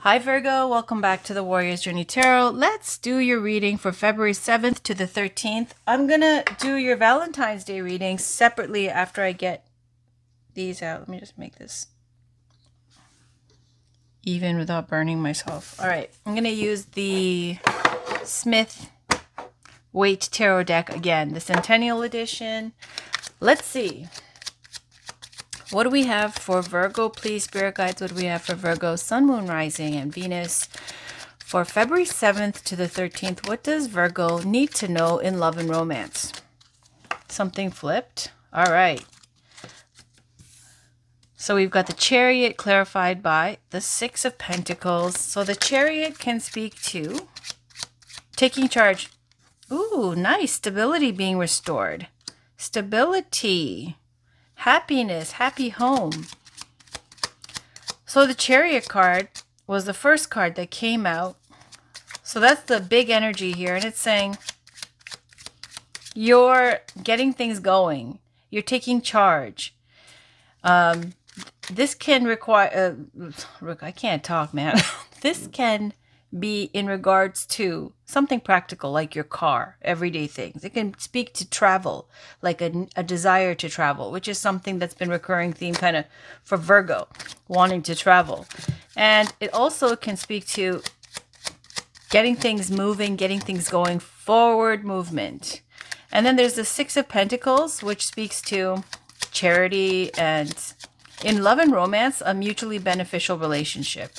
Hi Virgo, welcome back to the Warrior's Journey Tarot. Let's do your reading for February 7th to the 13th. I'm going to do your Valentine's Day reading separately after I get these out. Let me just make this even without burning myself. All right, I'm going to use the Smith Waite Tarot deck again, the Centennial Edition. Let's see. What do we have for Virgo, please, Spirit Guides? What do we have for Virgo, Sun, Moon, Rising, and Venus? For February 7th to the 13th, what does Virgo need to know in love and romance? Something flipped? All right. So we've got the Chariot clarified by the Six of Pentacles. So the Chariot can speak to taking charge. Ooh, nice. Stability being restored. Stability. Happiness, happy home. So the Chariot card was the first card that came out. So that's the big energy here. And it's saying you're getting things going. You're taking charge. This can require... Look, I can't talk, man. This can be in regards to something practical like your car, everyday things. It can speak to travel, like a desire to travel, which is something that's been recurring theme kind of for Virgo, wanting to travel. And it also can speak to getting things moving, getting things going, forward movement. And then there's the Six of Pentacles, which speaks to charity and in love and romance, a mutually beneficial relationship.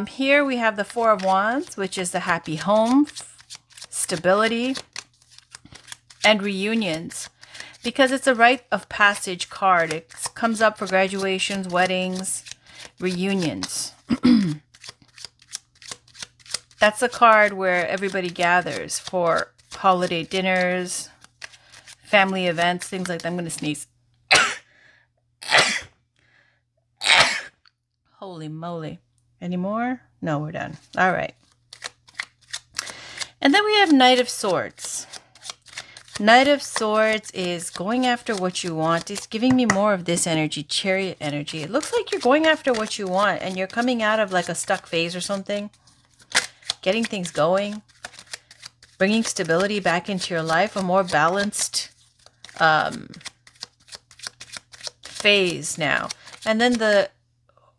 Here we have the Four of Wands, which is the happy home, stability, and reunions. Because it's a rite of passage card. It comes up for graduations, weddings, reunions. That's a card where everybody gathers for holiday dinners, family events, things like that. I'm going to sneeze. Holy moly. Any more? No, we're done. All right. And then we have Knight of Swords. Knight of Swords is going after what you want. It's giving me more of this energy, Chariot energy. It looks like you're going after what you want and you're coming out of like a stuck phase or something. Getting things going. Bringing stability back into your life. A more balanced phase now. And then the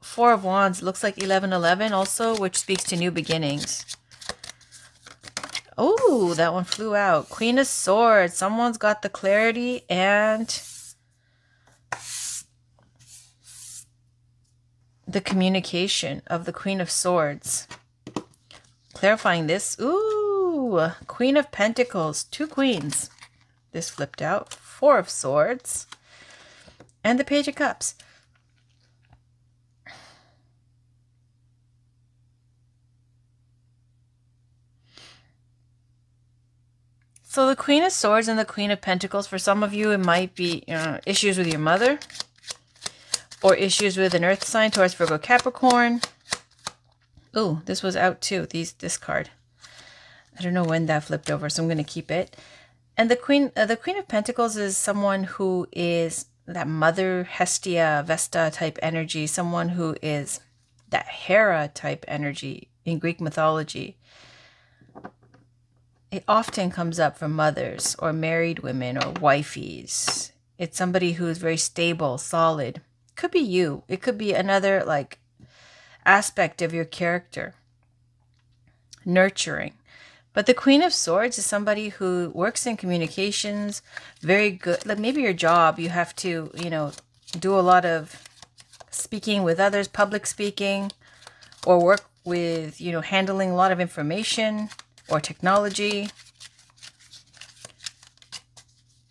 Four of Wands looks like 1111 also, which speaks to new beginnings. Oh, that one flew out. Queen of Swords. Someone's got the clarity and the communication of the Queen of Swords. Clarifying this. Ooh, Queen of Pentacles. Two queens. This flipped out. Four of Swords. And the Page of Cups. So the Queen of Swords and the Queen of Pentacles, for some of you, it might be issues with your mother or issues with an earth sign, Taurus, Virgo, Capricorn. Ooh, this was out too, this card. I don't know when that flipped over, so I'm going to keep it. And the Queen of Pentacles is someone who is that Mother Hestia, Vesta type energy, someone who is that Hera type energy in Greek mythology. It often comes up from mothers or married women or wifeys. It's somebody who is very stable, solid. Could be you. It could be another like aspect of your character. Nurturing. But the Queen of Swords is somebody who works in communications, very good. Like maybe your job, you have to, do a lot of speaking with others, public speaking, or work with, handling a lot of information or technology.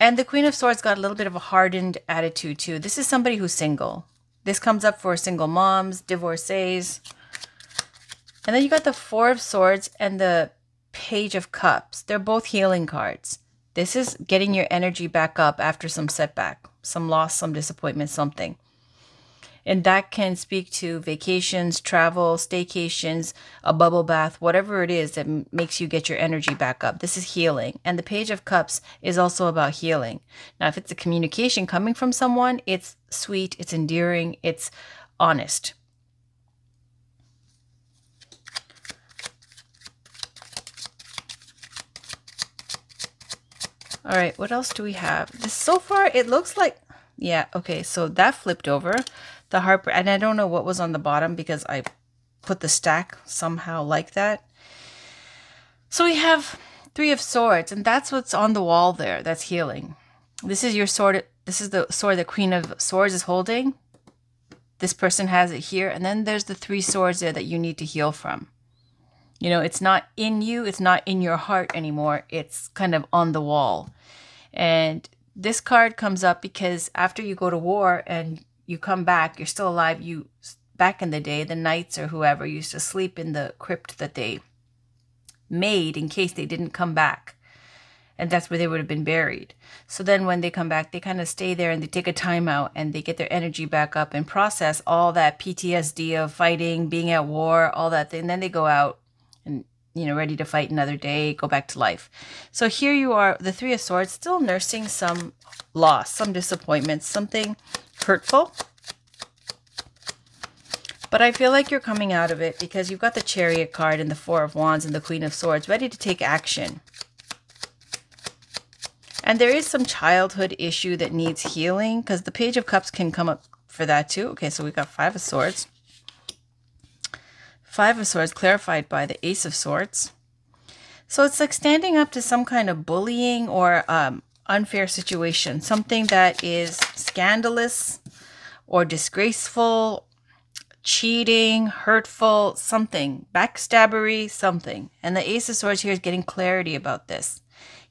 And the Queen of Swords got a little bit of a hardened attitude too. This is somebody who's single. This comes up for single moms, divorcees. And then you got the Four of Swords and the Page of Cups. They're both healing cards. This is getting your energy back up after some setback, some loss, some disappointment, something. And that can speak to vacations, travel, staycations, a bubble bath, whatever it is that makes you get your energy back up. This is healing. And the Page of Cups is also about healing. Now, if it's a communication coming from someone, it's sweet, it's endearing, it's honest. All right, what else do we have? This so far, it looks like, yeah, okay, so that flipped over. The Harper, and I don't know what was on the bottom because I put the stack somehow like that. So we have Three of Swords, and that's what's on the wall there. That's healing. This is your sword. This is the sword the Queen of Swords is holding. This person has it here. And then there's the three swords there that you need to heal from. You know, it's not in you. It's not in your heart anymore. It's kind of on the wall. And this card comes up because after you go to war and you come back, you're still alive. You, back in the day, the knights or whoever used to sleep in the crypt that they made in case they didn't come back. And that's where they would have been buried. So then when they come back, they kind of stay there and they take a time out and they get their energy back up and process all that PTSD of fighting, being at war, all that thing. And then they go out and, you know, ready to fight another day, go back to life. So here you are, the Three of Swords, still nursing some loss, some disappointment, something hurtful. But I feel like you're coming out of it because you've got the Chariot card and the Four of Wands and the Queen of Swords ready to take action. And there is some childhood issue that needs healing because the Page of Cups can come up for that too. Okay, so we've got Five of Swords. Five of Swords clarified by the Ace of Swords. So it's like standing up to some kind of bullying or unfair situation. Something that is scandalous or disgraceful, cheating, hurtful, something. Backstabbery, something. And the Ace of Swords here is getting clarity about this.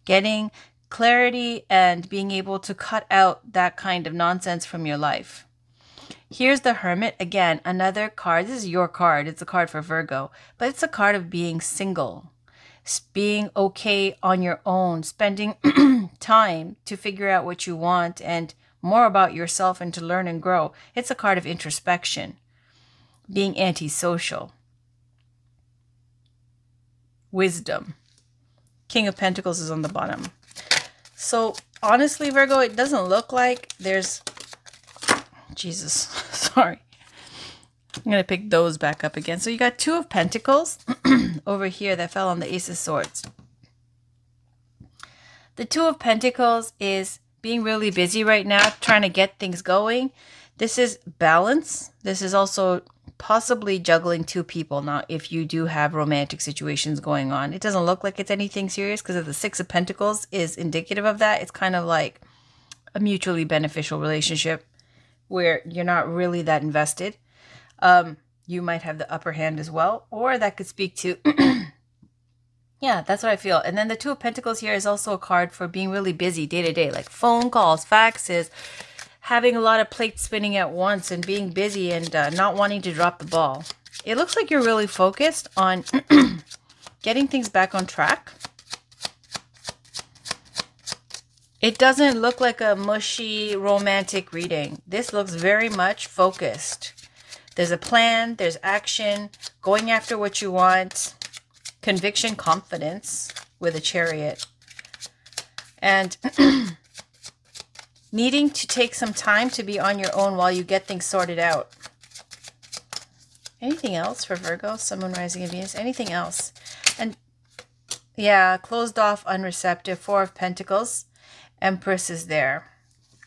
Getting clarity and being able to cut out that kind of nonsense from your life. Here's the Hermit. Again, another card. This is your card. It's a card for Virgo. But it's a card of being single. Being okay on your own. Spending time to figure out what you want and more about yourself and to learn and grow. It's a card of introspection. Being antisocial. Wisdom. King of Pentacles is on the bottom. So honestly, Virgo, it doesn't look like there's... Jesus, sorry. I'm going to pick those back up again. So you got Two of Pentacles over here that fell on the Ace of Swords. The Two of Pentacles is being really busy right now, trying to get things going. This is balance. This is also possibly juggling two people. Now, if you do have romantic situations going on, it doesn't look like it's anything serious because the Six of Pentacles is indicative of that. It's kind of like a mutually beneficial relationship where you're not really that invested. You might have the upper hand as well, or that could speak to, yeah, that's what I feel. And then the Two of Pentacles here is also a card for being really busy day to day, like phone calls, faxes, having a lot of plates spinning at once and being busy and not wanting to drop the ball. It looks like you're really focused on getting things back on track. It doesn't look like a mushy romantic reading. This looks very much focused. There's a plan, there's action, going after what you want, conviction, confidence with a Chariot. And needing to take some time to be on your own while you get things sorted out. Anything else for Virgo, Sun, Moon, Rising, and Venus? Anything else? And yeah, closed off, unreceptive, Four of Pentacles. Empress is there,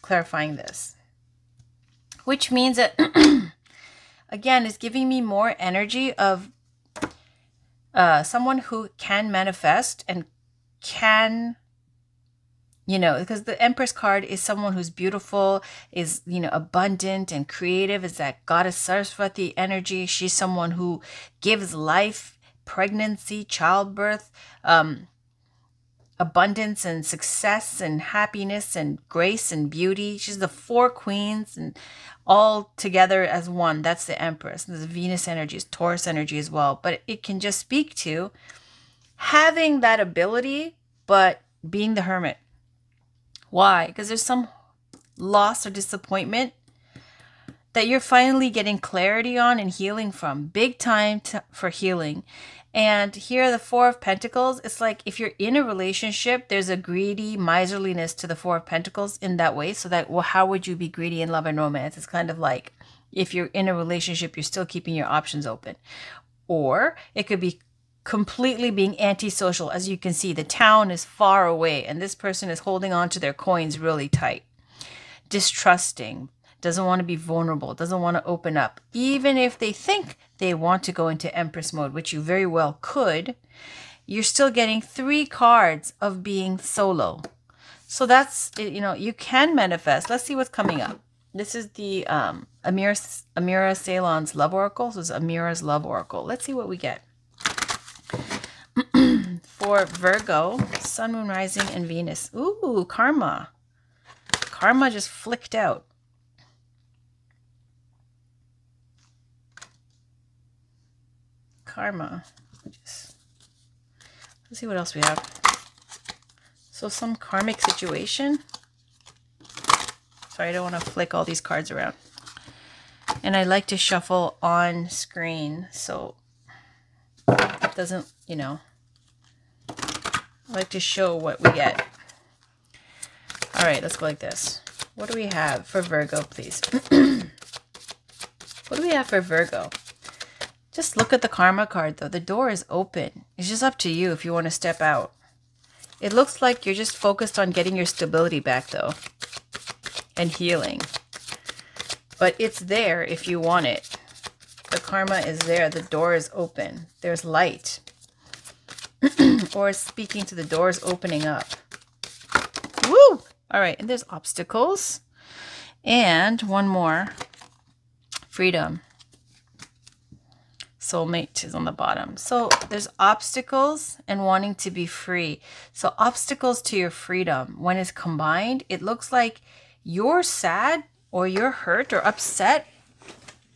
clarifying this. Which means that, again, it's giving me more energy of someone who can manifest and can... You know, because the Empress card is someone who's beautiful, is, you know, abundant and creative. Is that Goddess Saraswati energy. She's someone who gives life, pregnancy, childbirth, abundance and success and happiness and grace and beauty. She's the Four Queens and all together as one. That's the Empress. And the Venus energy is Taurus energy as well. But it can just speak to having that ability, but being the Hermit. Why? Because there's some loss or disappointment that you're finally getting clarity on and healing from. Big time for healing. And here, the Four of Pentacles, it's like if you're in a relationship, there's a greedy miserliness to the Four of Pentacles in that way. So that, well, how would you be greedy in love and romance? It's kind of like if you're in a relationship, you're still keeping your options open. Or it could be completely being antisocial. As you can see, the town is far away and this person is holding on to their coins really tight. Distrusting, doesn't want to be vulnerable, doesn't want to open up. Even if they think they want to go into Empress mode, which you very well could, you're still getting 3 cards of being solo. So that's, you know, you can manifest. Let's see what's coming up. This is the Amira Ceylon's Love Oracle. So it's Amira's Love Oracle. Let's see what we get. For Virgo, Sun, Moon, Rising, and Venus. Ooh, karma. Karma just flicked out. Karma. Let's see what else we have. So some karmic situation. Sorry, I don't want to flick all these cards around. And I like to shuffle on screen so it doesn't, you know, I like to show what we get. All right, let's go like this. What do we have for Virgo, please? What do we have for Virgo? Just look at the karma card, though. The door is open. It's just up to you if you want to step out. It looks like you're just focused on getting your stability back, though, and healing. But it's there if you want it. The karma is there. The door is open. There's light. Or speaking to the doors opening up. Woo! All right, and there's obstacles. And one more. Freedom. Soulmate is on the bottom. So there's obstacles and wanting to be free. So obstacles to your freedom. When it's combined, it looks like you're sad or you're hurt or upset.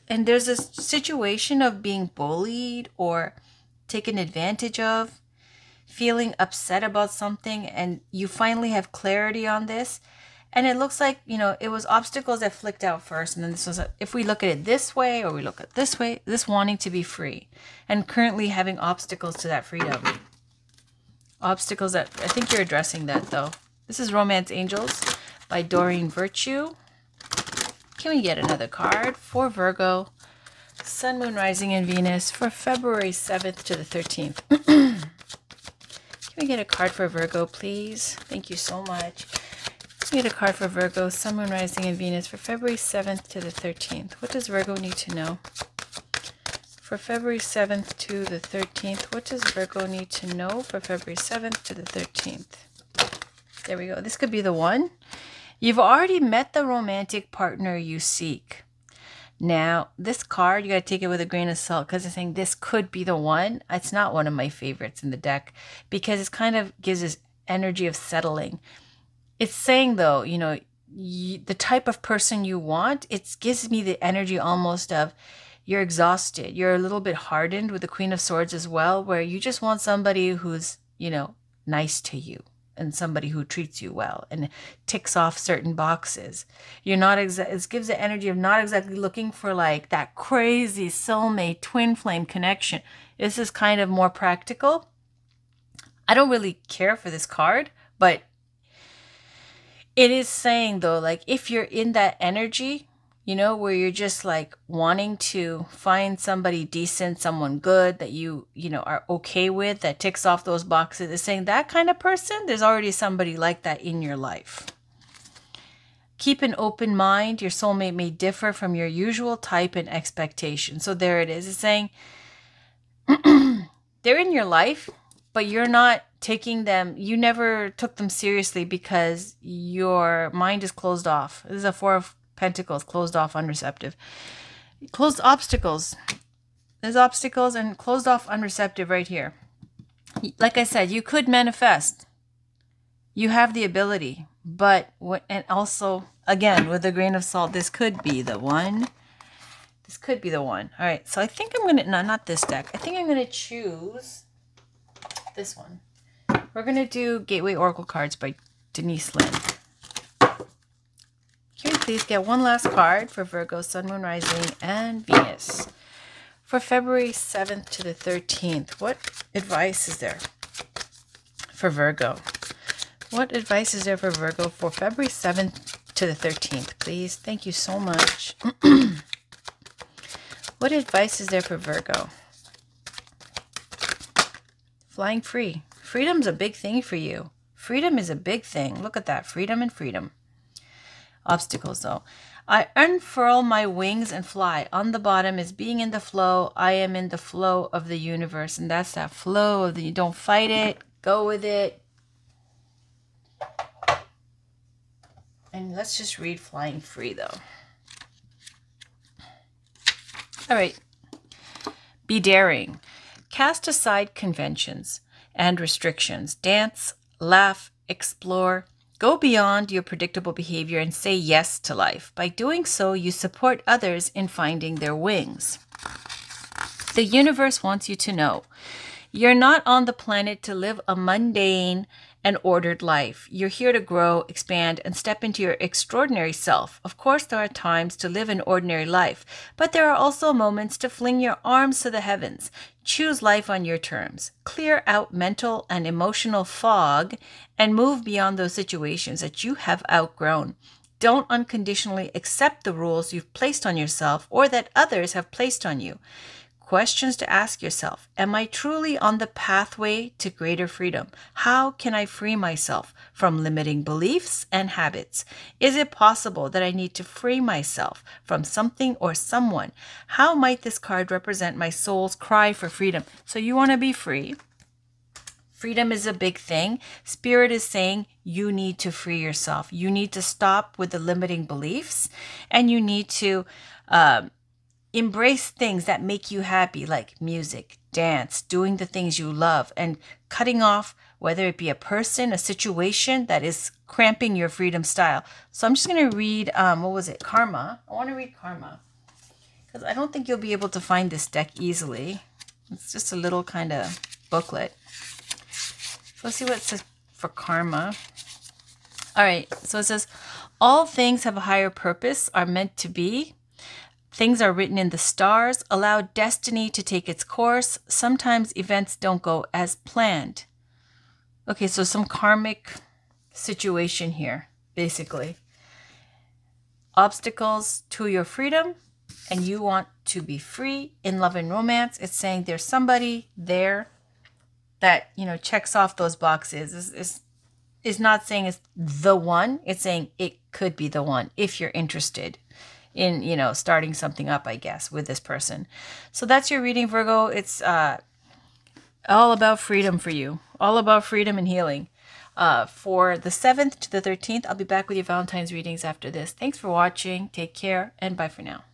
And there's a situation of being bullied or taken advantage of, feeling upset about something, and you finally have clarity on this. And it looks like, you know, it was obstacles that flicked out first. And then this was, if we look at it this way or we look at this way, this wanting to be free and currently having obstacles to that freedom. Obstacles that, I think you're addressing that though. This is Romance Angels by Doreen Virtue. Can we get another card for Virgo? Sun, Moon, Rising, and Venus for February 7th to the 13th. Can we get a card for Virgo, please? Thank you so much. Can we get a card for Virgo, Sun, Moon, Rising, and Venus for February 7th to the 13th? What does Virgo need to know? For February 7th to the 13th, what does Virgo need to know for February 7th to the 13th? There we go. This could be the one. You've already met the romantic partner you seek. Now, this card, you got to take it with a grain of salt because it's saying this could be the one. It's not one of my favorites in the deck because it kind of gives this energy of settling. It's saying, though, you know, the type of person you want, it gives me the energy almost of you're exhausted. You're a little bit hardened with the Queen of Swords as well, where you just want somebody who's, you know, nice to you. And somebody who treats you well and ticks off certain boxes. You're not it gives the energy of not exactly looking for like that crazy soulmate twin flame connection. This is kind of more practical. I don't really care for this card, but it is saying though, like if you're in that energy, you know, where you're just like wanting to find somebody decent, someone good that you know, are okay with, that ticks off those boxes. It's saying that kind of person, there's already somebody like that in your life. Keep an open mind. Your soulmate may differ from your usual type and expectation. So there it is. It's saying they're in your life, but you're not taking them. You never took them seriously because your mind is closed off. This is a 4 of Pentacles, closed off, unreceptive. Closed obstacles. There's obstacles and closed off, unreceptive right here. Like I said, you could manifest. You have the ability. But, and also, again, with a grain of salt, this could be the one. This could be the one. All right, so I think I'm going to, no, not this deck. I think I'm going to choose this one. We're going to do Gateway Oracle cards by Denise Lynn. Can we please get one last card for Virgo, Sun, Moon, Rising, and Venus for February 7th to the 13th? What advice is there for Virgo? What advice is there for Virgo for February 7th to the 13th, please? Thank you so much. What advice is there for Virgo? Flying free. Freedom's a big thing for you. Freedom is a big thing. Look at that. Freedom and freedom. Obstacles, though. I unfurl my wings and fly. On the bottom is being in the flow. I am in the flow of the universe. And that's that flow of the, you don't fight it. Go with it. And let's just read flying free, though. All right. Be daring. Cast aside conventions and restrictions. Dance, laugh, explore. Go beyond your predictable behavior and say yes to life. By doing so, you support others in finding their wings. The universe wants you to know you're not on the planet to live a mundane and ordered life. You're here to grow, expand, and step into your extraordinary self. Of course, there are times to live an ordinary life, but there are also moments to fling your arms to the heavens. Choose life on your terms. Clear out mental and emotional fog and move beyond those situations that you have outgrown. Don't unconditionally accept the rules you've placed on yourself or that others have placed on you. Questions to ask yourself. Am I truly on the pathway to greater freedom? How can I free myself from limiting beliefs and habits? Is it possible that I need to free myself from something or someone? How might this card represent my soul's cry for freedom? So you want to be free. Freedom is a big thing. Spirit is saying you need to free yourself. You need to stop with the limiting beliefs, and you need to embrace things that make you happy, like music, dance, doing the things you love, and cutting off, whether it be a person, a situation that is cramping your freedom style. So I'm just going to read, what was it? Karma. I want to read Karma because I don't think you'll be able to find this deck easily. It's just a little kind of booklet. So let's see what it says for Karma. All right. So it says, all things have a higher purpose, are meant to be. Things are written in the stars. Allow destiny to take its course. Sometimes events don't go as planned. Okay, so some karmic situation here, basically. Obstacles to your freedom, and you want to be free in love and romance. It's saying there's somebody there that, you know, checks off those boxes. Is not saying it's the one. It's saying it could be the one if you're interested in, you know, starting something up, I guess, with this person. So that's your reading, Virgo. It's all about freedom for you. All about freedom and healing. For the 7th to the 13th, I'll be back with your Valentine's readings after this. Thanks for watching. Take care, and bye for now.